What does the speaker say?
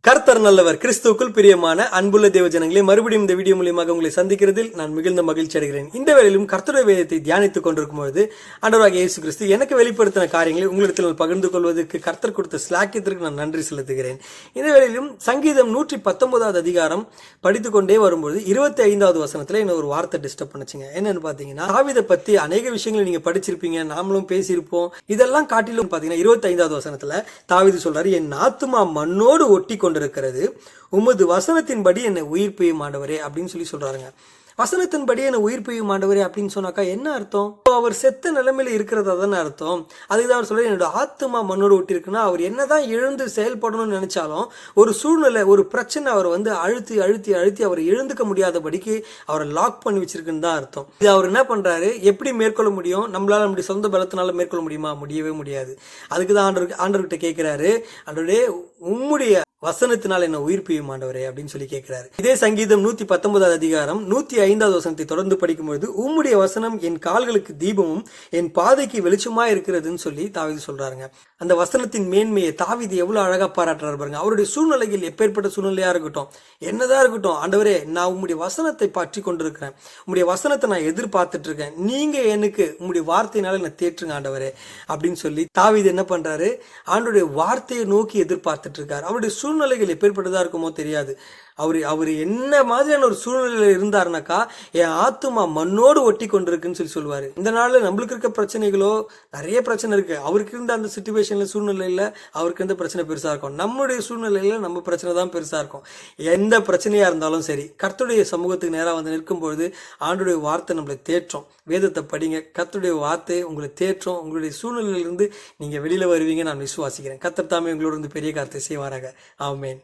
கர்த்தர் நல்லவர். கிறிஸ்துவுக்குள் பிரியமான அன்புள்ள தேவ ஜனங்களே, மறுபடியும் இந்த வீடியோ மூலியமாக உங்களை சந்திக்கிறதில் நான் மிகுந்த மகிழ்ச்சி அடைகிறேன். இந்த வேளையிலும் கர்த்தருடைய வேதத்தை தியானித்துக் கொண்டிருக்கும் பொழுது ஆண்டவராகிய இயேசு கிறிஸ்து எனக்கு வெளிப்படுத்தின காரியங்களை உங்களிடத்தில் பகிர்ந்து கொள்வதற்கு கர்த்தர் கொடுத்த ஸ்லாக்கியத்திற்கு நான் நன்றி செலுத்துகிறேன். இந்த வேளையிலும் சங்கீதம் 119வது அதிகாரம் படித்துக் கொண்டே வரும்போது 25வது வசனத்துல என்ன ஒரு வார்த்தை டிஸ்டர்ப் பண்ணுச்சுங்க. என்னன்னு பாத்தீங்கன்னா, தாவீதை பத்தி அநேக விஷயங்களை நீங்க படிச்சிருப்பீங்க, நாமளும் பேசியிருப்போம். இதெல்லாம் காட்டிலும் பாத்தீங்கன்னா 25வது வசனத்துல தாவீது சொல்றாரு, என் ஆத்துமா மண்ணோடு ஒட்டி கொண்டிருக்கிறது, உமது வசனத்தின்படி என்னை உயிர்ப்பியும் ஆண்டவரே அப்படின்னு சொல்றாருங்க. வசனத்தின்படி என்னை உயிர்ப்பியும் ஆண்டவரே அப்படின்னு சொன்னாக்கா என்ன அர்த்தம்? அவர் செத்த நிலைமையில இருக்கிறதா தானே அர்த்தம். அதுக்கு அவர் சொல்ற, என்னோட ஆத்துமா மண்ணோடு ஒட்டி இருக்குன்னா, அவர் என்னதான் எழுந்து செயல்படணும்னு நினைச்சாலும் ஒரு சூழ்நிலை, ஒரு பிரச்சனை அவர் அழுத்தி அழுத்தி அழுத்தி அவர் எழுந்துக்க முடியாதபடிக்கு அவரை லாக் பண்ணி வச்சிருக்குன்னு தான் அர்த்தம். இது அவர் என்ன பண்றாரு, எப்படி மேற்கொள்ள முடியும்? நம்மளால நம்முடைய சொந்த பலத்தினால மேற்கொள்ள முடியுமா? முடியவே முடியாது. அதுக்கு தான் ஆண்டவர்கிட்ட கேட்கிறாரு, ஆண்டவரே உம்முடைய வசனத்தினால் என்ன உயிர்ப்பியும் ஆண்டவரே அப்படின்னு சொல்லி கேட்கிறாரு. இதே சங்கீதம் 119வது அதிகாரம் 105வது வசனத்தை தொடர்ந்து படிக்கும்போது, உம்முடைய வசனம் என் கால்களுக்கு தீபமும் என் பாதைக்கு வெளிச்சமா இருக்கிறதுன்னு சொல்லி தாவீது சொல்றாருங்க. அந்த வசனத்தின் மேன்மையை தாவீது எவ்வளவு அழகா பாராட்டுறாரு பாருங்க. அவருடைய சூழ்நிலைகள் எப்பேற்பட்ட சூழ்நிலையா இருக்கட்டும், என்னதான் இருக்கட்டும், ஆண்டவரே நான் உம்முடைய வசனத்தை பற்றி கொண்டிருக்கிறேன், உம்முடைய வசனத்தை நான் எதிர்பார்த்துட்டு இருக்கேன், நீங்க எனக்கு உம்முடைய வார்த்தையினால என்ன தேற்றுங்க ஆண்டவரே அப்படின்னு சொல்லி தாவீது என்ன பண்றாரு, ஆண்டவருடைய வார்த்தையை நோக்கி எதிர்பார்த்துட்டு இருக்காரு. அவருடைய சூழ்நிலைகள் எப்பேற்பட்டதா இருக்குமோ தெரியாது. அவர் என்ன மாதிரியான ஒரு சூழ்நிலையில இருந்தாருனாக்கா, என் ஆத்துமா மண்ணோடு ஒட்டி கொண்டிருக்குன்னு சொல்லுவாரு. இந்த நாள்ல நம்மளுக்கு இருக்க பிரச்சனைகளோ நிறைய பிரச்சனை இருக்கு. அவருக்கு இருந்த அந்த சிச்சுவேஷன்ல சூழ்நிலையில அவருக்கு இருந்த பிரச்சனை பெருசா இருக்கும். நம்முடைய சூழ்நிலையில நம்ம பிரச்சனை தான் பெருசா இருக்கும். எந்த பிரச்சனையா இருந்தாலும் சரி, கர்த்தருடைய சமூகத்துக்கு நேரா நிற்கும் பொழுது ஆண்டோடைய வார்த்தை நம்மளை தேற்றும். வேதத்தை படிங்க, கர்த்தருடைய வார்த்தை உங்களை தேற்றும். உங்களுடைய சூழ்நிலையிலிருந்து நீங்க வெளியில வருவீங்க நான் விசுவாசிக்கிறேன். கர்த்தர் தாமே உங்களோட பெரிய காரியத்தை செய்வாராக. ஆமென்.